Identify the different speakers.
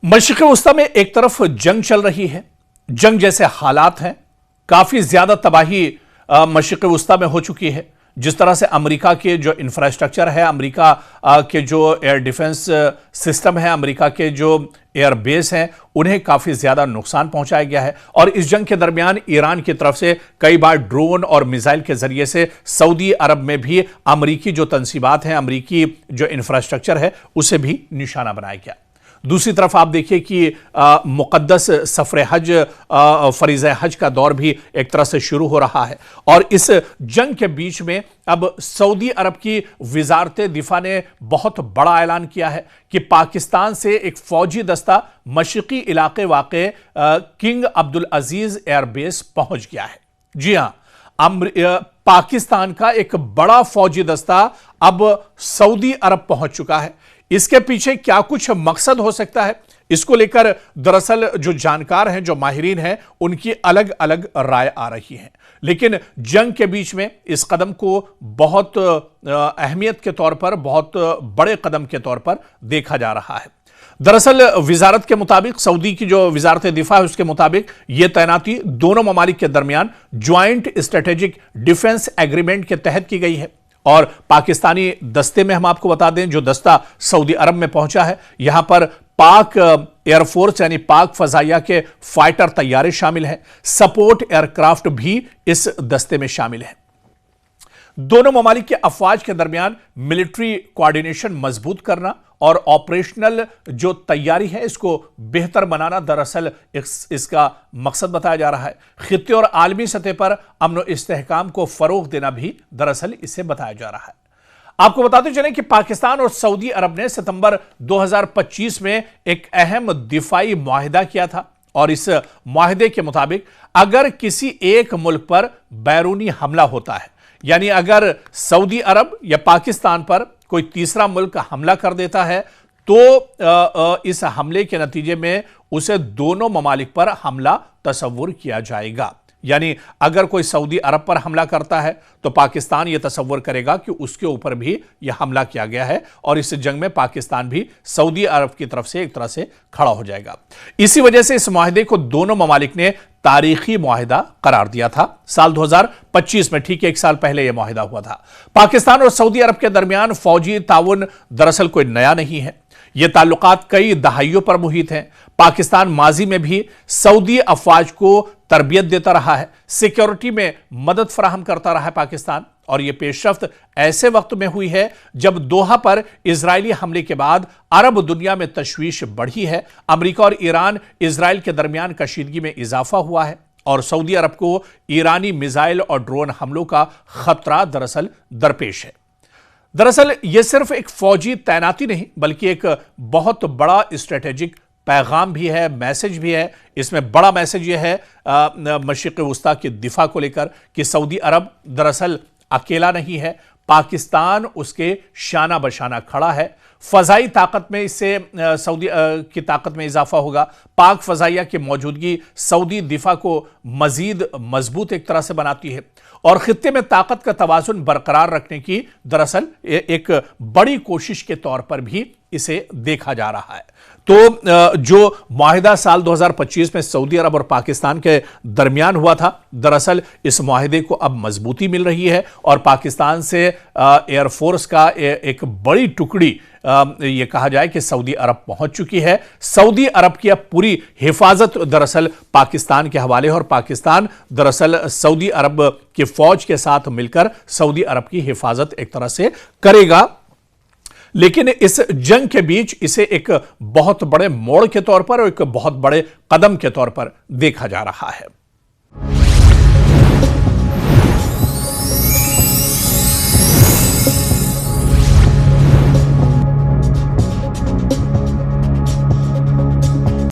Speaker 1: मशरिक़ वस्ता में एक तरफ जंग चल रही है, जंग जैसे हालात हैं, काफी ज्यादा तबाही मशरिक़ वस्ता में हो चुकी है। जिस तरह से अमेरिका के जो इंफ्रास्ट्रक्चर है, अमेरिका के जो एयर डिफेंस सिस्टम है, अमेरिका के जो एयर बेस हैं, उन्हें काफ़ी ज़्यादा नुकसान पहुंचाया गया है। और इस जंग के दरमियान ईरान की तरफ से कई बार ड्रोन और मिसाइल के ज़रिए से सऊदी अरब में भी अमेरिकी जो तंसीबात हैं, अमेरिकी जो इंफ्रास्ट्रक्चर है, उसे भी निशाना बनाया गया। दूसरी तरफ आप देखिए कि मुक़द्दस सफ़र हज, फ़रीज़ हज का दौर भी एक तरह से शुरू हो रहा है। और इस जंग के बीच में अब सऊदी अरब की वज़ारत दिफ़ा ने बहुत बड़ा ऐलान किया है कि पाकिस्तान से एक फ़ौजी दस्ता मशरिक़ी इलाक़े वाक़े किंग अब्दुल अज़ीज़ एयरबेस पहुँच गया है। जी हाँ, पाकिस्तान का एक बड़ा फ़ौजी दस्ता अब सऊदी अरब पहुँच चुका है। इसके पीछे क्या कुछ मकसद हो सकता है, इसको लेकर दरअसल जो जानकार हैं, जो माहिरीन हैं, उनकी अलग अलग राय आ रही है। लेकिन जंग के बीच में इस कदम को बहुत अहमियत के तौर पर, बहुत बड़े कदम के तौर पर देखा जा रहा है। दरअसल वजारत के मुताबिक, सऊदी की जो वजारत दिफा है उसके मुताबिक यह तैनाती दोनों ममालिक के दरमियान ज्वाइंट स्ट्रेटेजिक डिफेंस एग्रीमेंट के तहत की गई है। और पाकिस्तानी दस्ते में हम आपको बता दें, जो दस्ता सऊदी अरब में पहुंचा है, यहां पर पाक एयरफोर्स यानी पाक फजाइया के फाइटर तैयारे शामिल हैं, सपोर्ट एयरक्राफ्ट भी इस दस्ते में शामिल हैं। दोनों ममालिक के अफवाज के दरमियान मिलिट्री कोऑर्डिनेशन मजबूत करना और ऑपरेशनल जो तैयारी है, इसको बेहतर बनाना दरअसल इसका मकसद बताया जा रहा है। खित्ते और आलमी सतह पर अमन और इस्तेहकाम को फरोग देना भी दरअसल इसे बताया जा रहा है। आपको बताते चलें कि पाकिस्तान और सऊदी अरब ने सितंबर 2025 में एक अहम दिफाई मुआहिदा किया था। और इस मुआहिदे के मुताबिक अगर किसी एक मुल्क पर बैरूनी हमला होता है, यानी अगर सऊदी अरब या पाकिस्तान पर कोई तीसरा मुल्क हमला कर देता है, तो इस हमले के नतीजे में उसे दोनों ममालिक पर हमला तसव्वुर किया जाएगा। यानी अगर कोई सऊदी अरब पर हमला करता है तो पाकिस्तान यह तसव्वुर करेगा कि उसके ऊपर भी यह हमला किया गया है, और इस जंग में पाकिस्तान भी सऊदी अरब की तरफ से एक तरह से खड़ा हो जाएगा। इसी वजह से इस मुआहिदे को दोनों ममालिक ने तारीखी मुआहिदा करार दिया था। साल 2025 में, ठीक 1 साल पहले यह मुआहिदा हुआ था। पाकिस्तान और सऊदी अरब के दरमियान फौजी ताउन दरअसल कोई नया नहीं है, ये ताल्लुकात कई दहाइयों पर मुहित हैं। पाकिस्तान माजी में भी सऊदी अफवाज को तरबियत देता रहा है, सिक्योरिटी में मदद फराहम करता रहा है पाकिस्तान। और यह पेशरफ्त ऐसे वक्त में हुई है जब दोहा पर इजरायली हमले के बाद अरब दुनिया में तशवीश बढ़ी है। अमेरिका और ईरान इजराइल के दरमियान कशीदगी में इजाफा हुआ है, और सऊदी अरब को ईरानी मिसाइल और ड्रोन हमलों का खतरा दरअसल दरपेश है। दरअसल यह सिर्फ एक फौजी तैनाती नहीं, बल्कि एक बहुत बड़ा स्ट्रेटेजिक पैगाम भी है, मैसेज भी है। इसमें बड़ा मैसेज यह है मशरिक़ वस्ता की दिफा को लेकर कि सऊदी अरब दरअसल अकेला नहीं है, पाकिस्तान उसके शाना बशाना खड़ा है। फ़ज़ाई ताकत में इससे सऊदी की ताकत में इजाफा होगा। पाक फ़ज़ाइया की मौजूदगी सऊदी दिफा को मज़ीद मजबूत एक तरह से बनाती है, और खित्ते में ताकत का तवाज़ुन बरकरार रखने की दरअसल एक बड़ी कोशिश के तौर पर भी इसे देखा जा रहा है। तो जो मुआहिदा साल 2025 में सऊदी अरब और पाकिस्तान के दरमियान हुआ था, दरअसल इस मुआहिदे को अब मजबूती मिल रही है, और पाकिस्तान से एयरफोर्स का एक बड़ी टुकड़ी ये कहा जाए कि सऊदी अरब पहुंच चुकी है। सऊदी अरब की अब पूरी हिफाजत दरअसल पाकिस्तान के हवाले है, और पाकिस्तान दरअसल सऊदी अरब की फौज के साथ मिलकर सऊदी अरब की हिफाजत एक तरह से करेगा। लेकिन इस जंग के बीच इसे एक बहुत बड़े मोड़ के तौर पर और एक बहुत बड़े कदम के तौर पर देखा जा रहा है।